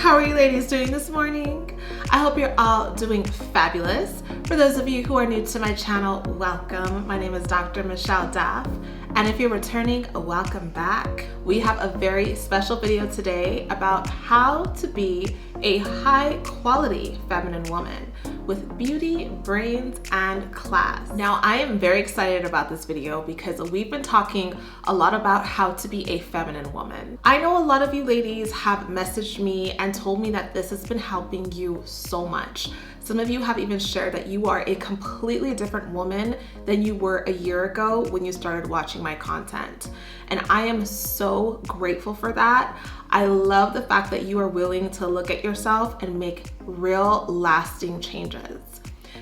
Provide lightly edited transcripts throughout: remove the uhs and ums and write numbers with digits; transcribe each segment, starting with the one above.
How are you ladies doing this morning? I hope you're all doing fabulous. For those of you who are new to my channel, welcome. My name is Dr. Michelle Daff, and if you're returning, welcome back. We have a very special video today about how to be a high quality feminine woman with beauty, brains, and class. Now, I am very excited about this video because we've been talking a lot about how to be a feminine woman. I know a lot of you ladies have messaged me and told me that this has been helping you so much. Some of you have even shared that you are a completely different woman than you were a year ago when you started watching my content. And I am so grateful for that. I love the fact that you are willing to look at yourself and make real lasting changes.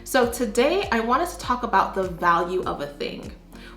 So today I wanted to talk about the value of a thing.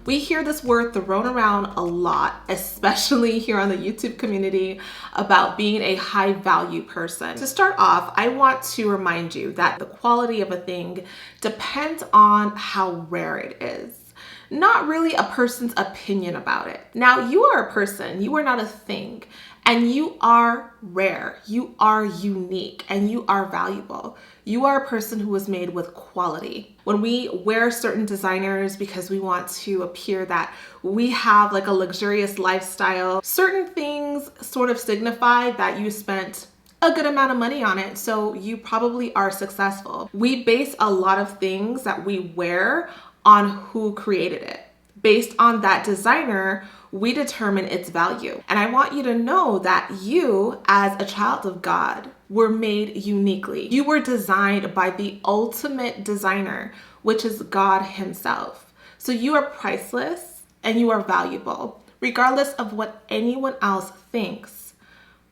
We hear this word thrown around a lot, especially here on the YouTube community, about being a high value person. To start off, I want to remind you that the quality of a thing depends on how rare it is, not really a person's opinion about it. Now, you are a person, you are not a thing, and you are rare, you are unique, and you are valuable. You are a person who was made with quality. When we wear certain designers because we want to appear that we have like a luxurious lifestyle, certain things sort of signify that you spent a good amount of money on it, so you probably are successful. We base a lot of things that we wear on who created it. Based on that designer, we determine its value. And I want you to know that you, as a child of God, were made uniquely. You were designed by the ultimate designer, which is God Himself. So you are priceless and you are valuable, regardless of what anyone else thinks.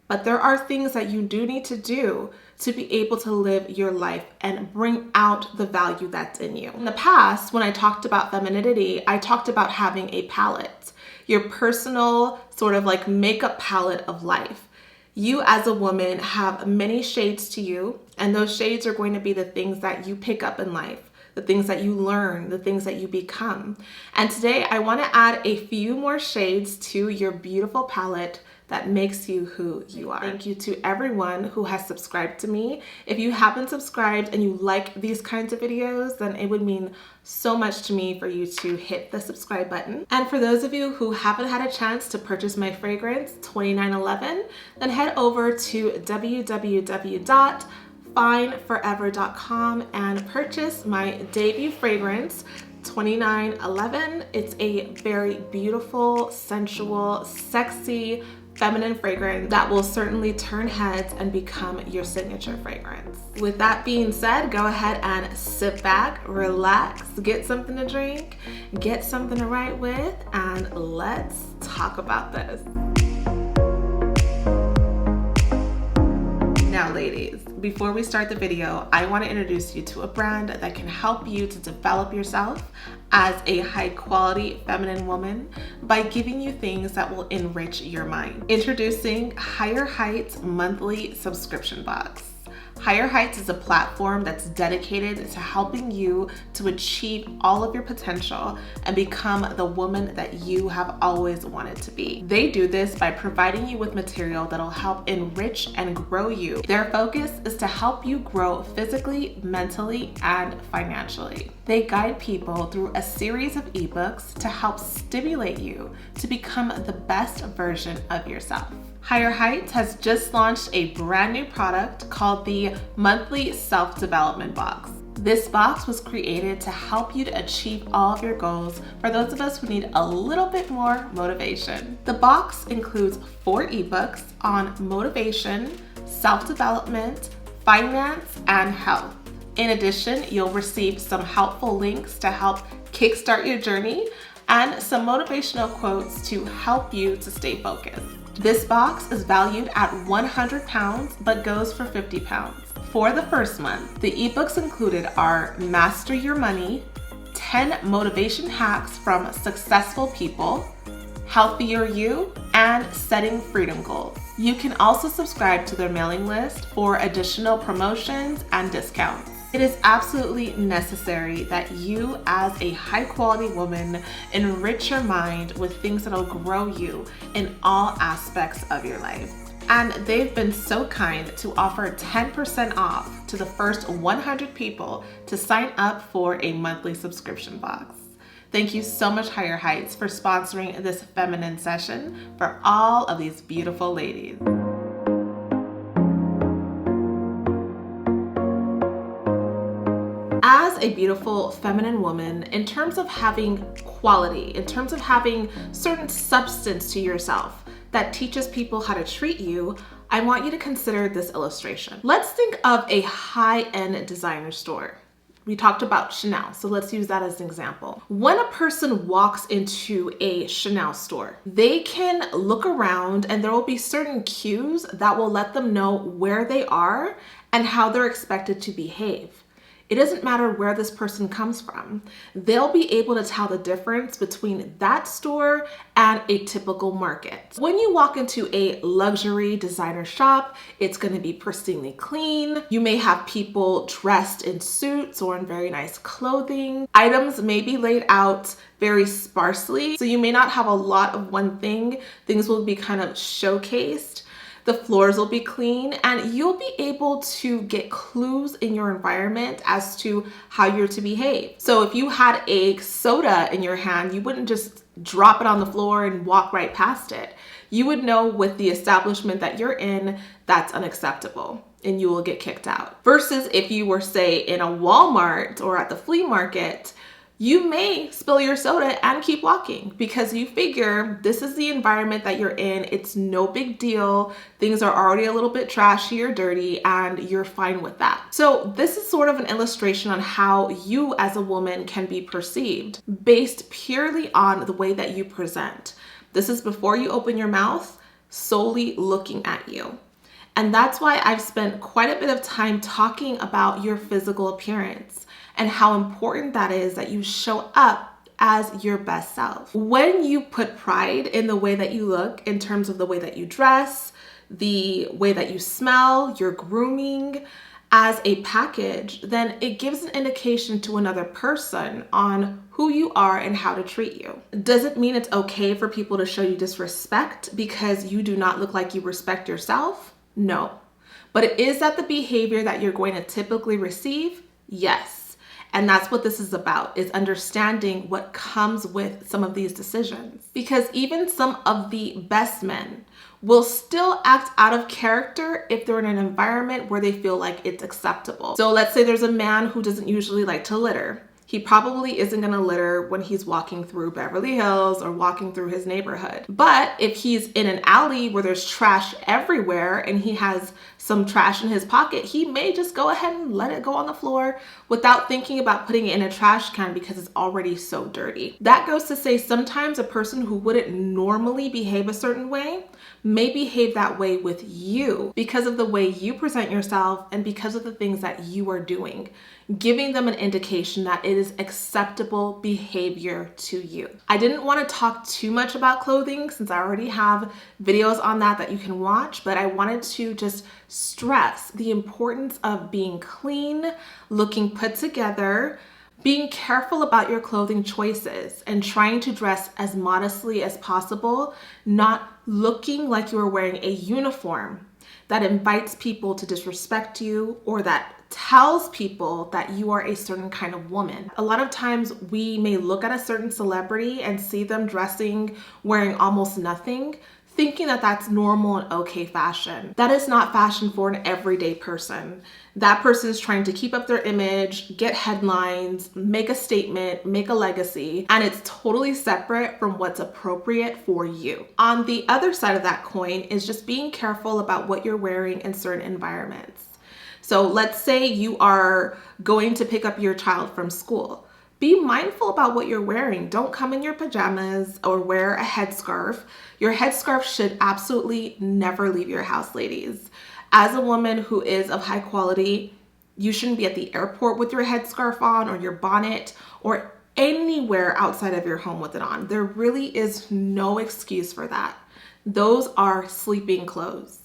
But there are things that you do need to do to be able to live your life and bring out the value that's in you. In the past, when I talked about femininity, I talked about having a palette, your personal sort of like makeup palette of life. You as a woman have many shades to you, and those shades are going to be the things that you pick up in life, the things that you learn, the things that you become. And today I want to add a few more shades to your beautiful palette that makes you who you are. Thank you to everyone who has subscribed to me. If you haven't subscribed and you like these kinds of videos, then it would mean so much to me for you to hit the subscribe button. And for those of you who haven't had a chance to purchase my fragrance, 2911, then head over to www.fineforever.com and purchase my debut fragrance, 2911. It's a very beautiful, sensual, sexy, feminine fragrance that will certainly turn heads and become your signature fragrance. With that being said, go ahead and sit back, relax, get something to drink, get something to write with, and let's talk about this. Now ladies, before we start the video, I want to introduce you to a brand that can help you to develop yourself as a high quality feminine woman by giving you things that will enrich your mind. Introducing Higher Heights monthly subscription box. Higher Heights is a platform that's dedicated to helping you to achieve all of your potential and become the woman that you have always wanted to be. They do this by providing you with material that'll help enrich and grow you. Their focus is to help you grow physically, mentally, and financially. They guide people through a series of ebooks to help stimulate you to become the best version of yourself. Higher Heights has just launched a brand new product called the Monthly Self-Development Box. This box was created to help you to achieve all of your goals for those of us who need a little bit more motivation. The box includes 4 ebooks on motivation, self-development, finance, and health. In addition, you'll receive some helpful links to help kickstart your journey and some motivational quotes to help you to stay focused. This box is valued at £100 but goes for £50. For the first month, the ebooks included are Master Your Money, 10 motivation hacks from successful people, Healthier You, and Setting Freedom Goals. You can also subscribe to their mailing list for additional promotions and discounts. It is absolutely necessary that you, as a high quality woman, enrich your mind with things that will grow you in all aspects of your life. and they've been so kind to offer 10% off to the first 100 people to sign up for a monthly subscription box. Thank you so much, Higher Heights, for sponsoring this feminine session for all of these beautiful ladies. As a beautiful feminine woman, in terms of having quality, in terms of having certain substance to yourself that teaches people how to treat you, I want you to consider this illustration. Let's think of a high-end designer store. We talked about Chanel, so let's use that as an example. When a person walks into a Chanel store, they can look around and there will be certain cues that will let them know where they are and how they're expected to behave. It doesn't matter where this person comes from. They'll be able to tell the difference between that store and a typical market. When you walk into a luxury designer shop, it's going to be pristinely clean. You may have people dressed in suits or in very nice clothing. Items may be laid out very sparsely, so you may not have a lot of one thing. Things will be kind of showcased. The floors will be clean, and you'll be able to get clues in your environment as to how you're to behave. So if you had a soda in your hand, you wouldn't just drop it on the floor and walk right past it. You would know with the establishment that you're in, that's unacceptable and you will get kicked out. Versus if you were, say, in a Walmart or at the flea market, you may spill your soda and keep walking because you figure this is the environment that you're in. It's no big deal. Things are already a little bit trashy or dirty and you're fine with that. So this is sort of an illustration on how you as a woman can be perceived based purely on the way that you present. This is before you open your mouth, solely looking at you. And that's why I've spent quite a bit of time talking about your physical appearance and how important that is that you show up as your best self. When you put pride in the way that you look, in terms of the way that you dress, the way that you smell, your grooming as a package, then it gives an indication to another person on who you are and how to treat you. Does it mean it's okay for people to show you disrespect because you do not look like you respect yourself? No. But it is that the behavior that you're going to typically receive? Yes. And that's what this is about, is understanding what comes with some of these decisions. Because even some of the best men will still act out of character if they're in an environment where they feel like it's acceptable. So let's say there's a man who doesn't usually like to litter. He probably isn't gonna litter when he's walking through Beverly Hills or walking through his neighborhood. But if he's in an alley where there's trash everywhere and he has some trash in his pocket, he may just go ahead and let it go on the floor without thinking about putting it in a trash can because it's already so dirty. That goes to say sometimes a person who wouldn't normally behave a certain way may behave that way with you because of the way you present yourself and because of the things that you are doing, giving them an indication that it is acceptable behavior to you. I didn't want to talk too much about clothing since I already have videos on that you can watch, but I wanted to just stress the importance of being clean, looking put together, being careful about your clothing choices and trying to dress as modestly as possible, not looking like you are wearing a uniform that invites people to disrespect you or that tells people that you are a certain kind of woman. A lot of times we may look at a certain celebrity and see them dressing, wearing almost nothing, thinking that that's normal and okay fashion. That is not fashion for an everyday person. That person is trying to keep up their image, get headlines, make a statement, make a legacy, and it's totally separate from what's appropriate for you. On the other side of that coin is just being careful about what you're wearing in certain environments. So let's say you are going to pick up your child from school. Be mindful about what you're wearing. Don't come in your pajamas or wear a headscarf. Your headscarf should absolutely never leave your house, ladies. As a woman who is of high quality, you shouldn't be at the airport with your headscarf on or your bonnet or anywhere outside of your home with it on. There really is no excuse for that. Those are sleeping clothes.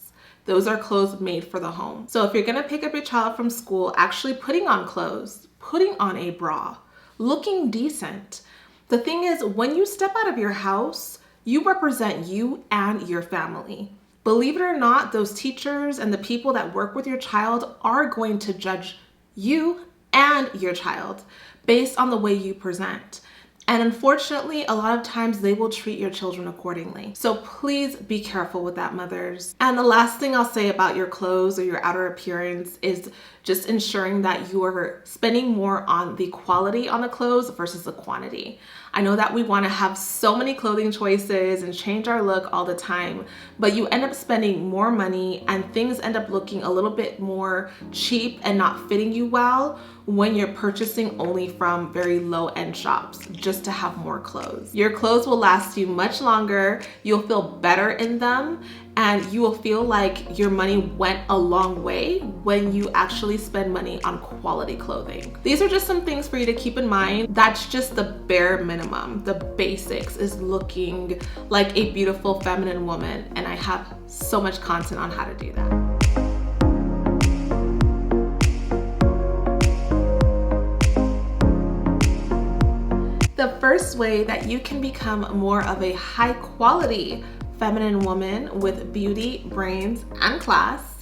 Those are clothes made for the home. So if you're gonna pick up your child from school, actually putting on clothes, putting on a bra, looking decent. The thing is, when you step out of your house, you represent you and your family. Believe it or not, those teachers and the people that work with your child are going to judge you and your child based on the way you present. And unfortunately, a lot of times they will treat your children accordingly. So please be careful with that, mothers. And the last thing I'll say about your clothes or your outer appearance is just ensuring that you are spending more on the quality on the clothes versus the quantity. I know that we want to have so many clothing choices and change our look all the time, but you end up spending more money and things end up looking a little bit more cheap and not fitting you well when you're purchasing only from very low-end shops just to have more clothes. Your clothes will last you much longer, you'll feel better in them, and you will feel like your money went a long way when you actually spend money on quality clothing. These are just some things for you to keep in mind. That's just the bare minimum. The basics is looking like a beautiful feminine woman, and I have so much content on how to do that. The first way that you can become more of a high quality feminine woman with beauty, brains, and class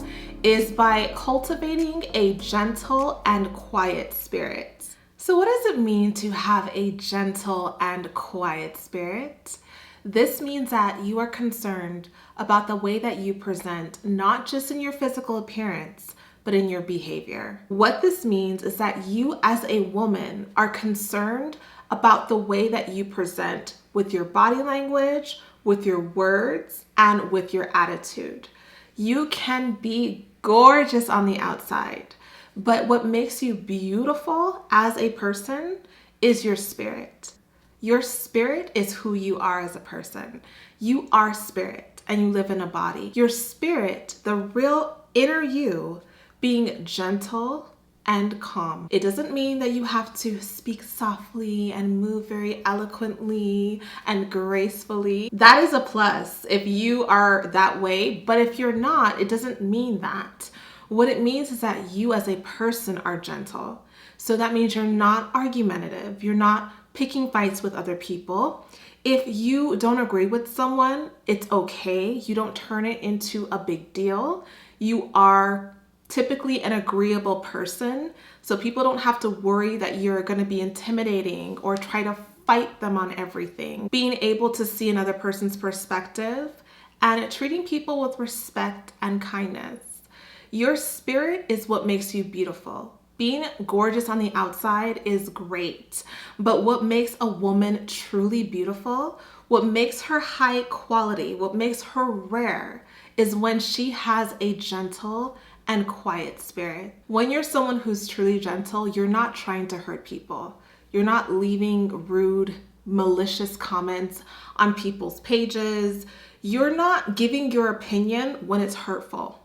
is by cultivating a gentle and quiet spirit. So what does it mean to have a gentle and quiet spirit? This means that you are concerned about the way that you present, not just in your physical appearance, but in your behavior. What this means is that you as a woman are concerned about the way that you present with your body language, with your words, and with your attitude. You can be gorgeous on the outside, but what makes you beautiful as a person is your spirit. Your spirit is who you are as a person. You are spirit and you live in a body. Your spirit, the real inner you, being gentle and calm. It doesn't mean that you have to speak softly and move very eloquently and gracefully. That is a plus if you are that way, but if you're not, it doesn't mean that. What it means is that you as a person are gentle. So that means you're not argumentative. You're not picking fights with other people. If you don't agree with someone, it's okay. You don't turn it into a big deal. You are typically an agreeable person, so people don't have to worry that you're going to be intimidating or try to fight them on everything. Being able to see another person's perspective and treating people with respect and kindness. Your spirit is what makes you beautiful. Being gorgeous on the outside is great, but what makes a woman truly beautiful, what makes her high quality, what makes her rare, is when she has a gentle and quiet spirit. When you're someone who's truly gentle, you're not trying to hurt people. You're not leaving rude, malicious comments on people's pages. You're not giving your opinion when it's hurtful.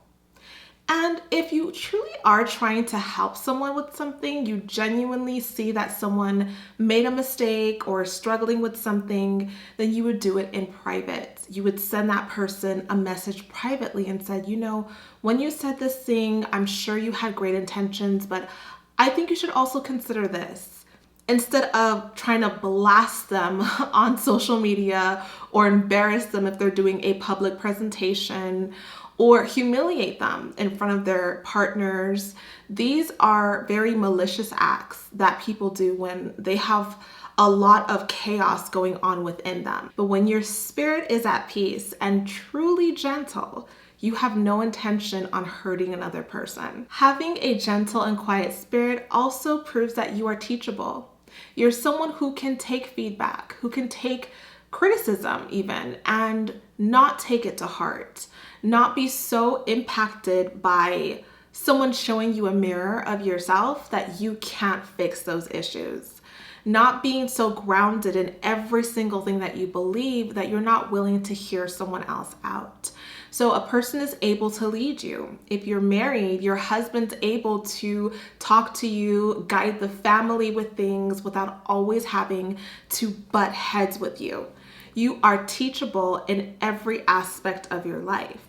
And if you truly are trying to help someone with something, you genuinely see that someone made a mistake or is struggling with something, then you would do it in private. You would send that person a message privately and said, you know, when you said this thing, I'm sure you had great intentions, but I think you should also consider this. Instead of trying to blast them on social media or embarrass them if they're doing a public presentation or humiliate them in front of their partners. These are very malicious acts that people do when they have a lot of chaos going on within them. But when your spirit is at peace and truly gentle, you have no intention on hurting another person. Having a gentle and quiet spirit also proves that you are teachable. You're someone who can take feedback, who can take criticism even, and not take it to heart. Not be so impacted by someone showing you a mirror of yourself that you can't fix those issues. Not being so grounded in every single thing that you believe that you're not willing to hear someone else out. So a person is able to lead you. If you're married, your husband's able to talk to you, guide the family with things without always having to butt heads with you. You are teachable in every aspect of your life.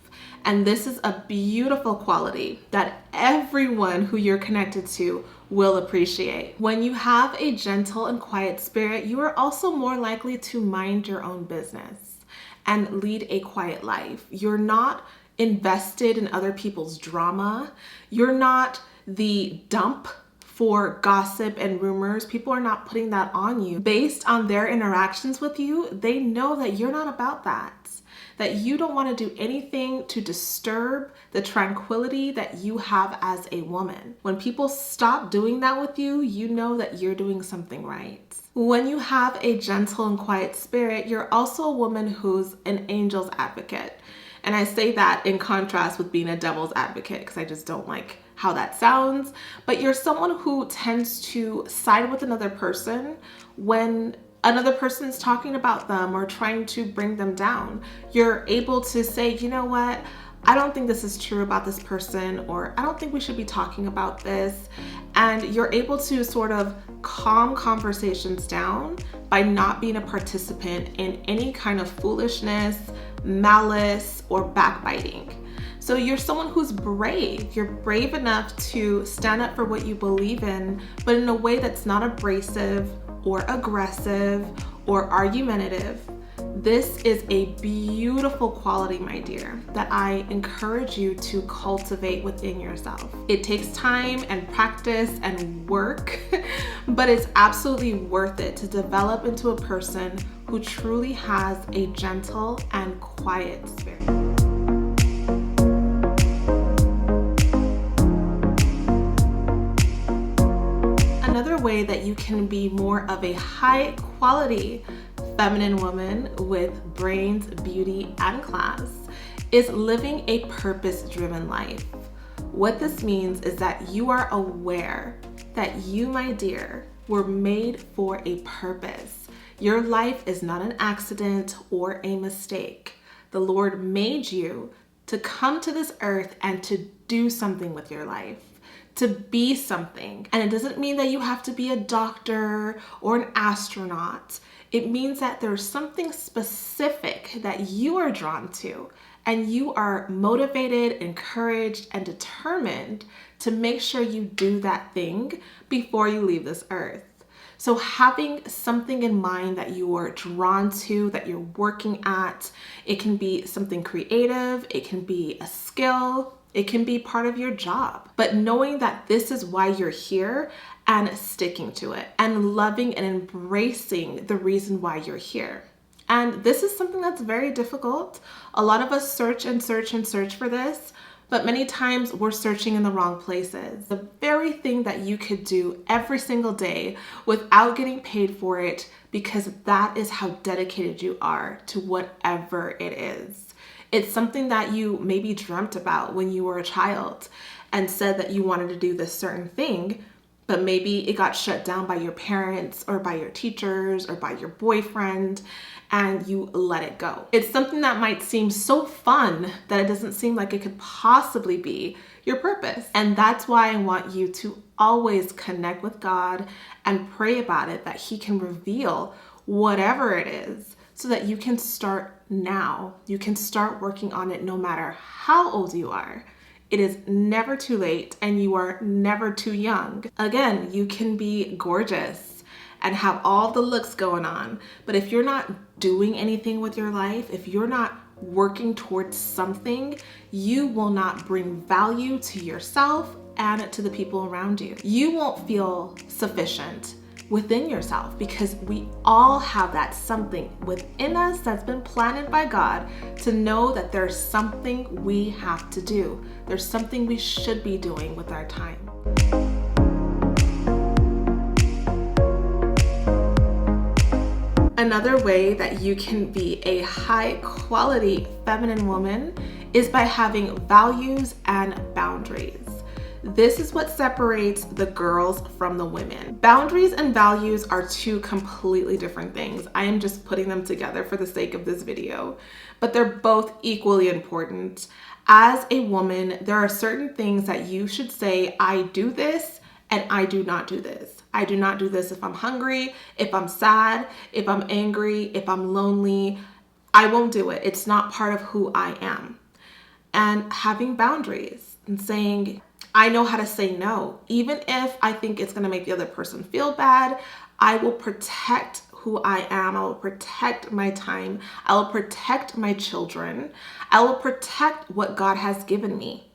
And this is a beautiful quality that everyone who you're connected to will appreciate. When you have a gentle and quiet spirit, you are also more likely to mind your own business and lead a quiet life. You're not invested in other people's drama. You're not the dump for gossip and rumors. People are not putting that on you. Based on their interactions with you, they know that you're not about that you don't want to do anything to disturb the tranquility that you have as a woman. When people stop doing that with you, you know that you're doing something right. When you have a gentle and quiet spirit, you're also a woman who's an angel's advocate. And I say that in contrast with being a devil's advocate because I just don't like how that sounds. But you're someone who tends to side with another person when another person's talking about them or trying to bring them down. You're able to say, you know what? I don't think this is true about this person, or I don't think we should be talking about this. And you're able to sort of calm conversations down by not being a participant in any kind of foolishness, malice, or backbiting. So you're someone who's brave. You're brave enough to stand up for what you believe in, but in a way that's not abrasive or aggressive or argumentative. This is a beautiful quality, my dear, that I encourage you to cultivate within yourself. It takes time and practice and work, but it's absolutely worth it to develop into a person who truly has a gentle and quiet spirit. Another way that you can be more of a high quality feminine woman with brains, beauty, and class is living a purpose-driven life. What this means is that you are aware that you, my dear, were made for a purpose. Your life is not an accident or a mistake. The Lord made you to come to this earth and to do something with your life, to be something. And it doesn't mean that you have to be a doctor or an astronaut. It means that there's something specific that you are drawn to, and you are motivated, encouraged, and determined to make sure you do that thing before you leave this earth. So having something in mind that you are drawn to, that you're working at, it can be something creative, it can be a skill, it can be part of your job. But knowing that this is why you're here and sticking to it and loving and embracing the reason why you're here. And this is something that's very difficult. A lot of us search and search and search for this, but many times we're searching in the wrong places. The very thing that you could do every single day without getting paid for it, because that is how dedicated you are to whatever it is. It's something that you maybe dreamt about when you were a child and said that you wanted to do this certain thing, but maybe it got shut down by your parents or by your teachers or by your boyfriend, and you let it go. It's something that might seem so fun that it doesn't seem like it could possibly be your purpose. And that's why I want you to always connect with God and pray about it, that He can reveal whatever it is so that you can start now. You can start working on it no matter how old you are. It is never too late, and you are never too young. Again, you can be gorgeous and have all the looks going on, but if you're not doing anything with your life, if you're not working towards something, you will not bring value to yourself and to the people around you. You won't feel sufficient within yourself, because we all have that something within us that's been planted by God to know that there's something we have to do. There's something we should be doing with our time. Another way that you can be a high quality feminine woman is by having values and boundaries. This is what separates the girls from the women. Boundaries and values are two completely different things. I am just putting them together for the sake of this video, but they're both equally important. As a woman, there are certain things that you should say, I do this and I do not do this. I do not do this if I'm hungry, if I'm sad, if I'm angry, if I'm lonely. I won't do it. It's not part of who I am. And having boundaries and saying, I know how to say no. Even if I think it's going to make the other person feel bad, I will protect who I am. I will protect my time. I will protect my children. I will protect what God has given me.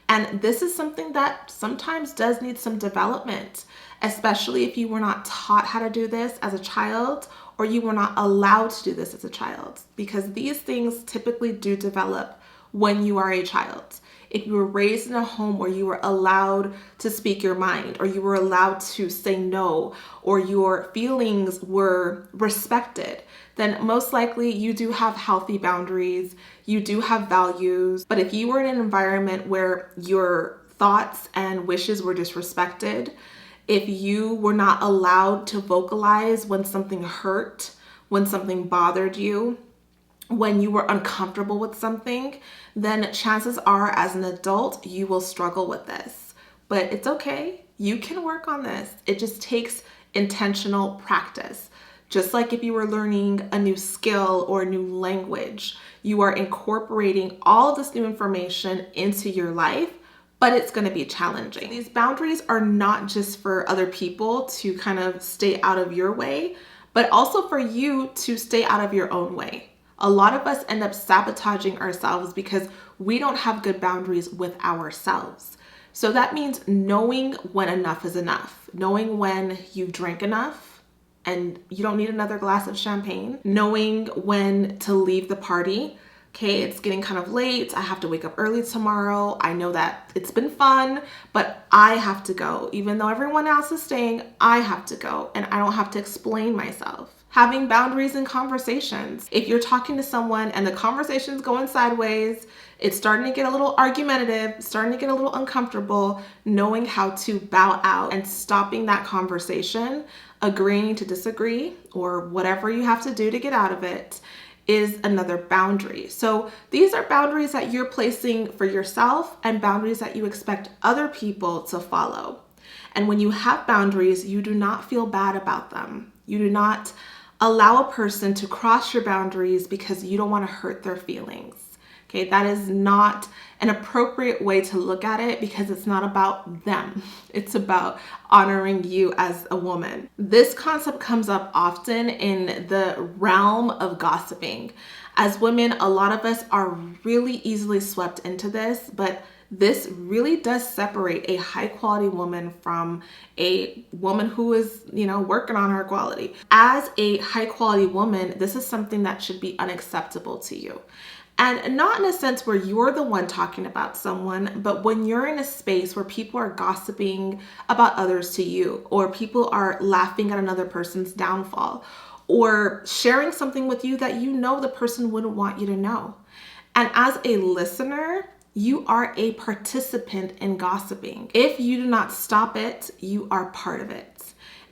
And this is something that sometimes does need some development, especially if you were not taught how to do this as a child, or you were not allowed to do this as a child, because these things typically do develop when you are a child. If you were raised in a home where you were allowed to speak your mind, or you were allowed to say no, or your feelings were respected, then most likely you do have healthy boundaries, you do have values. But if you were in an environment where your thoughts and wishes were disrespected, if you were not allowed to vocalize when something hurt, when something bothered you, when you were uncomfortable with something, then chances are as an adult, you will struggle with this. But it's okay. You can work on this. It just takes intentional practice. Just like if you were learning a new skill or a new language, you are incorporating all of this new information into your life, but it's going to be challenging. These boundaries are not just for other people to kind of stay out of your way, but also for you to stay out of your own way. A lot of us end up sabotaging ourselves because we don't have good boundaries with ourselves. So that means knowing when enough is enough, knowing when you've drank enough and you don't need another glass of champagne, knowing when to leave the party. Okay, it's getting kind of late. I have to wake up early tomorrow. I know that it's been fun, but I have to go. Even though everyone else is staying, I have to go, and I don't have to explain myself. Having boundaries in conversations. If you're talking to someone and the conversation's going sideways, it's starting to get a little argumentative, starting to get a little uncomfortable, knowing how to bow out and stopping that conversation, agreeing to disagree, or whatever you have to do to get out of it, is another boundary. So these are boundaries that you're placing for yourself and boundaries that you expect other people to follow. And when you have boundaries, you do not feel bad about them. You do not allow a person to cross your boundaries because you don't want to hurt their feelings. Okay, that is not an appropriate way to look at it because it's not about them. It's about honoring you as a woman. This concept comes up often in the realm of gossiping. As women, a lot of us are really easily swept into this, but this really does separate a high quality woman from a woman who is, working on her quality. As a high quality woman, this is something that should be unacceptable to you. And not in a sense where you're the one talking about someone, but when you're in a space where people are gossiping about others to you, or people are laughing at another person's downfall, or sharing something with you that you know the person wouldn't want you to know. And as a listener, you are a participant in gossiping. If you do not stop it, you are part of it.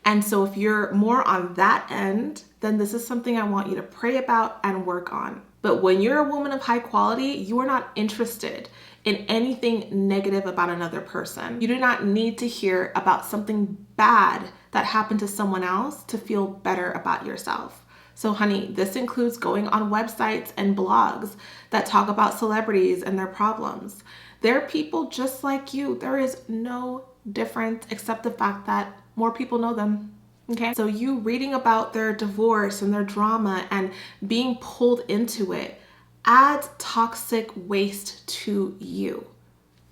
And so if you're more on that end, then this is something I want you to pray about and work on. But when you're a woman of high quality, you are not interested in anything negative about another person. You do not need to hear about something bad that happened to someone else to feel better about yourself. So honey, this includes going on websites and blogs that talk about celebrities and their problems. They're people just like you. There is no difference except the fact that more people know them. Okay, so you reading about their divorce and their drama and being pulled into it adds toxic waste to you.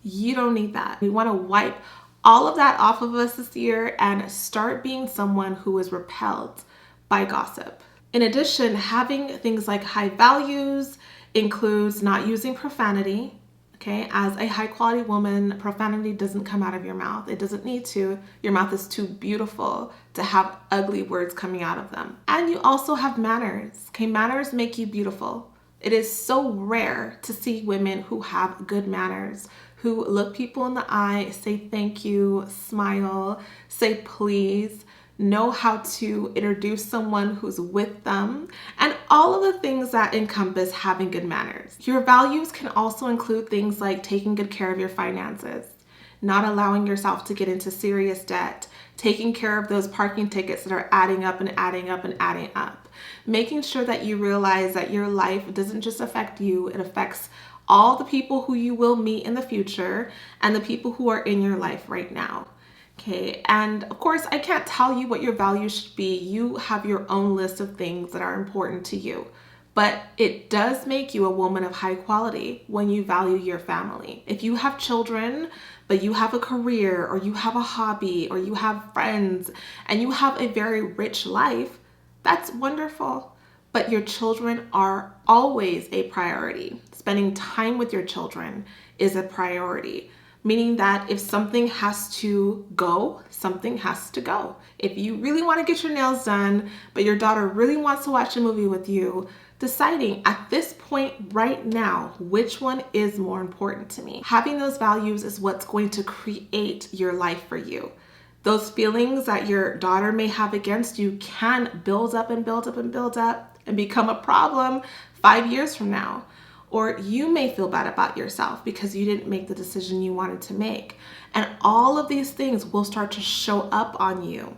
You don't need that. We want to wipe all of that off of us this year and start being someone who is repelled by gossip. In addition, having things like high values includes not using profanity. Okay, as a high quality woman, profanity doesn't come out of your mouth. It doesn't need to. Your mouth is too beautiful to have ugly words coming out of them. And you also have manners. Okay, manners make you beautiful. It is so rare to see women who have good manners, who look people in the eye, say thank you, smile, say please, know how to introduce someone who's with them, and all of the things that encompass having good manners. Your values can also include things like taking good care of your finances, not allowing yourself to get into serious debt, taking care of those parking tickets that are adding up and adding up and adding up, making sure that you realize that your life doesn't just affect you, it affects all the people who you will meet in the future and the people who are in your life right now. Okay, and of course, I can't tell you what your values should be. You have your own list of things that are important to you. But it does make you a woman of high quality when you value your family. If you have children, but you have a career, or you have a hobby, or you have friends, and you have a very rich life, that's wonderful. But your children are always a priority. Spending time with your children is a priority, meaning that if something has to go, something has to go. If you really want to get your nails done, but your daughter really wants to watch a movie with you, deciding at this point right now, which one is more important to me. Having those values is what's going to create your life for you. Those feelings that your daughter may have against you can build up and build up and build up and become a problem 5 years from now. Or you may feel bad about yourself because you didn't make the decision you wanted to make. And all of these things will start to show up on you.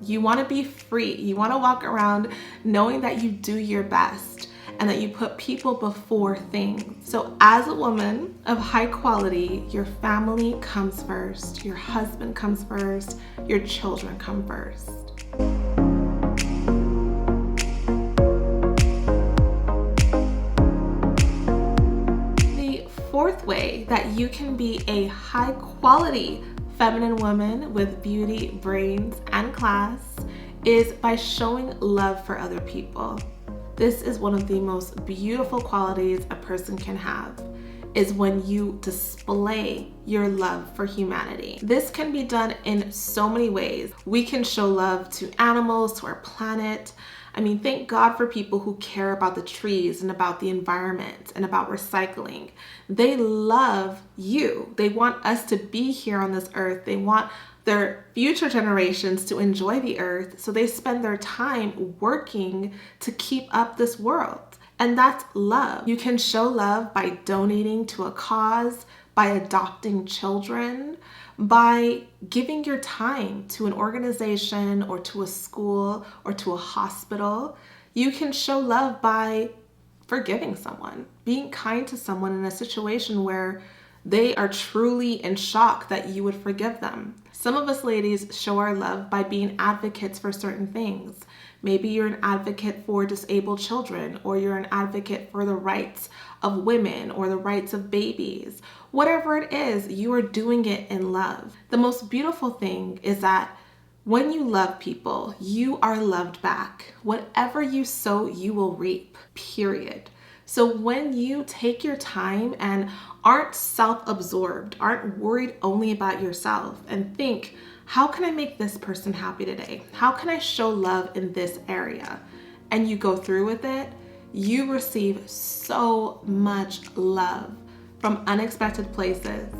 You want to be free. You want to walk around knowing that you do your best and that you put people before things. So as a woman of high quality, your family comes first, your husband comes first, your children come first. The fourth way that you can be a high quality feminine woman with beauty, brains, and class is by showing love for other people. This is one of the most beautiful qualities a person can have, is when you display your love for humanity. This can be done in so many ways. We can show love to animals, to our planet. I mean, thank God for people who care about the trees and about the environment and about recycling. They love you. They want us to be here on this earth. They want their future generations to enjoy the earth, so they spend their time working to keep up this world. And that's love. You can show love by donating to a cause, by adopting children, by giving your time to an organization or to a school or to a hospital. You can show love by forgiving someone, being kind to someone in a situation where they are truly in shock that you would forgive them. Some of us ladies show our love by being advocates for certain things. Maybe you're an advocate for disabled children, or you're an advocate for the rights of women or the rights of babies. Whatever it is, you are doing it in love. The most beautiful thing is that when you love people, you are loved back. Whatever you sow, you will reap, period. So when you take your time and aren't self-absorbed, aren't worried only about yourself, and think, how can I make this person happy today? How can I show love in this area? And you go through with it, you receive so much love from unexpected places.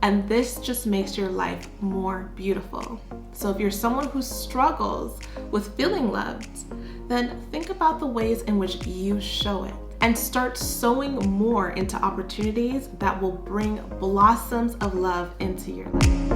And this just makes your life more beautiful. So if you're someone who struggles with feeling loved, then think about the ways in which you show it. And start sowing more into opportunities that will bring blossoms of love into your life.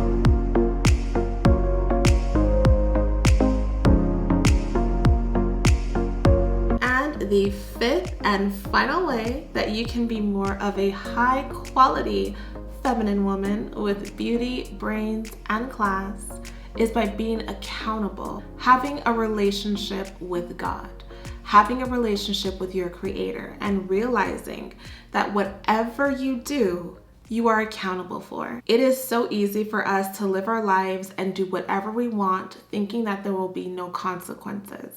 And the fifth and final way that you can be more of a high quality feminine woman with beauty, brains, and class is by being accountable, having a relationship with God. Having a relationship with your creator and realizing that whatever you do, you are accountable for. It is so easy for us to live our lives and do whatever we want, thinking that there will be no consequences.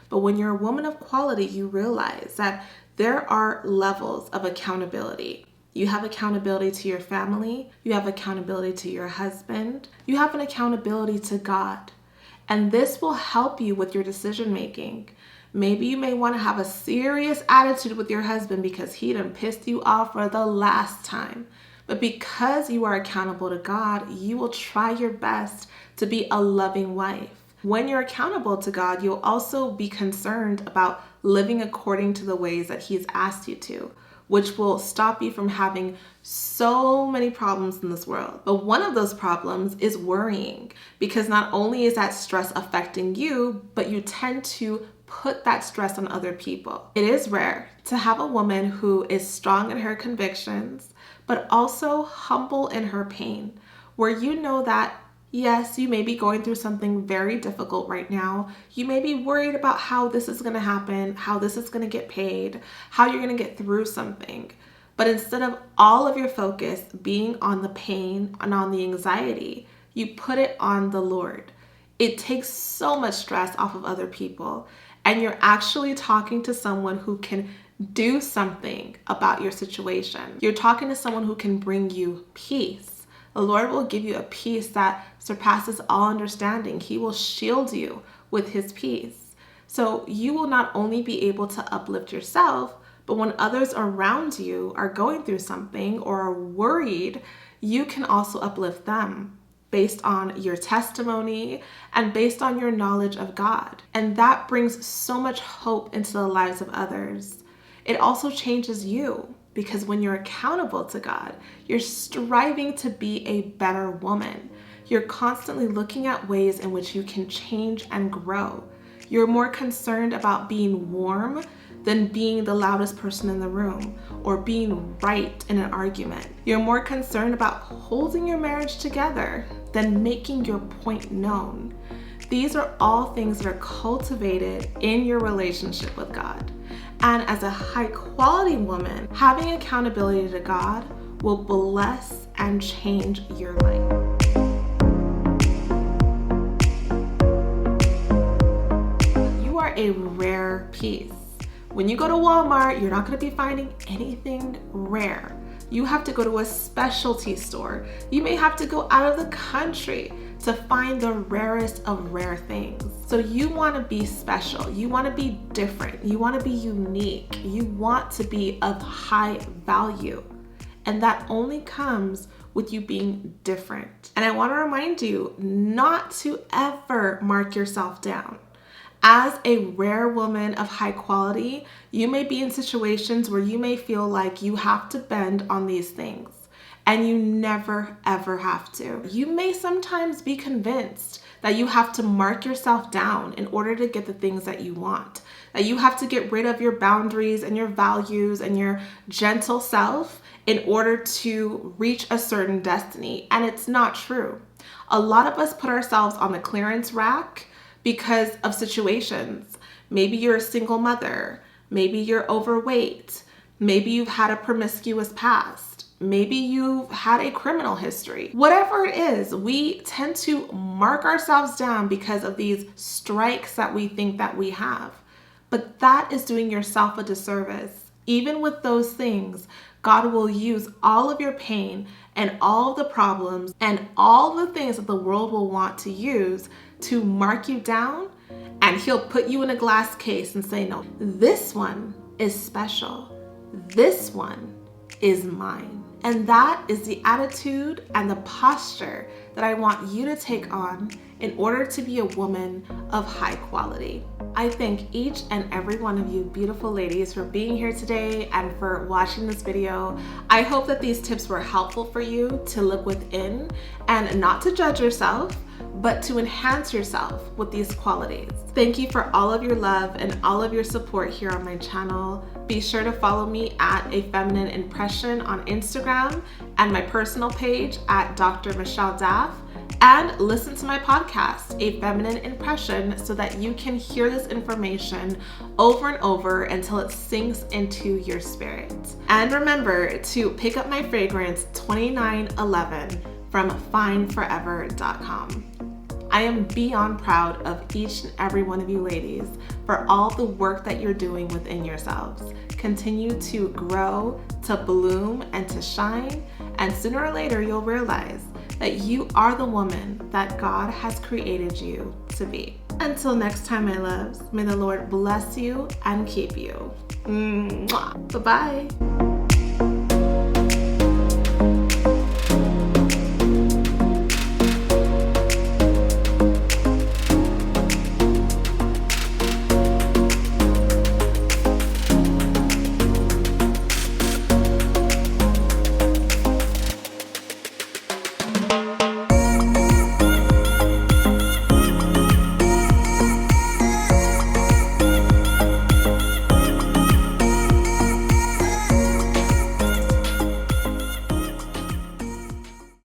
But when you're a woman of quality, you realize that there are levels of accountability. You have accountability to your family, you have accountability to your husband, you have an accountability to God. And this will help you with your decision making. Maybe you may want to have a serious attitude with your husband because he done pissed you off for the last time. But because you are accountable to God, you will try your best to be a loving wife. When you're accountable to God, you'll also be concerned about living according to the ways that He's asked you to, which will stop you from having so many problems in this world. But one of those problems is worrying, because not only is that stress affecting you, but you tend to put that stress on other people. It is rare to have a woman who is strong in her convictions, but also humble in her pain, where you know that Yes, you may be going through something very difficult right now. You may be worried about how this is going to happen, how this is going to get paid, how you're going to get through something. But instead of all of your focus being on the pain and on the anxiety, you put it on the Lord. It takes so much stress off of other people, and you're actually talking to someone who can do something about your situation. You're talking to someone who can bring you peace. The Lord will give you a peace that surpasses all understanding. He will shield you with his peace. So you will not only be able to uplift yourself, but when others around you are going through something or are worried, you can also uplift them based on your testimony and based on your knowledge of God. And that brings so much hope into the lives of others. It also changes you. Because when you're accountable to God, you're striving to be a better woman. You're constantly looking at ways in which you can change and grow. You're more concerned about being warm than being the loudest person in the room or being right in an argument. You're more concerned about holding your marriage together than making your point known. These are all things that are cultivated in your relationship with God. And as a high quality woman, having accountability to God will bless and change your life. You are a rare piece. When you go to Walmart, you're not going to be finding anything rare. You have to go to a specialty store. You may have to go out of the country to find the rarest of rare things. So you want to be special. You want to be different. You want to be unique. You want to be of high value. And that only comes with you being different. And I want to remind you not to ever mark yourself down. As a rare woman of high quality, you may be in situations where you may feel like you have to bend on these things, and you never ever have to. You may sometimes be convinced that you have to mark yourself down in order to get the things that you want, that you have to get rid of your boundaries and your values and your gentle self in order to reach a certain destiny, and it's not true. A lot of us put ourselves on the clearance rack because of situations. Maybe you're a single mother. Maybe you're overweight. Maybe you've had a promiscuous past. Maybe you've had a criminal history. Whatever it is, we tend to mark ourselves down because of these strikes that we think that we have. But that is doing yourself a disservice. Even with those things, God will use all of your pain and all of the problems and all the things that the world will want to use to mark you down, and he'll put you in a glass case and say, no, this one is special. This one is mine. And that is the attitude and the posture that I want you to take on in order to be a woman of high quality. I thank each and every one of you beautiful ladies for being here today and for watching this video. I hope that these tips were helpful for you to look within and not to judge yourself, but to enhance yourself with these qualities. Thank you for all of your love and all of your support here on my channel. Be sure to follow me at A Feminine Impression on Instagram and my personal page at Dr. Michelle Daff, and listen to my podcast, A Feminine Impression, so that you can hear this information over and over until it sinks into your spirit. And remember to pick up my fragrance 2911 from fineforever.com. I am beyond proud of each and every one of you ladies for all the work that you're doing within yourselves. Continue to grow, to bloom, and to shine, and sooner or later you'll realize that you are the woman that God has created you to be. Until next time, my loves, may the Lord bless you and keep you. Mwah. Bye-bye.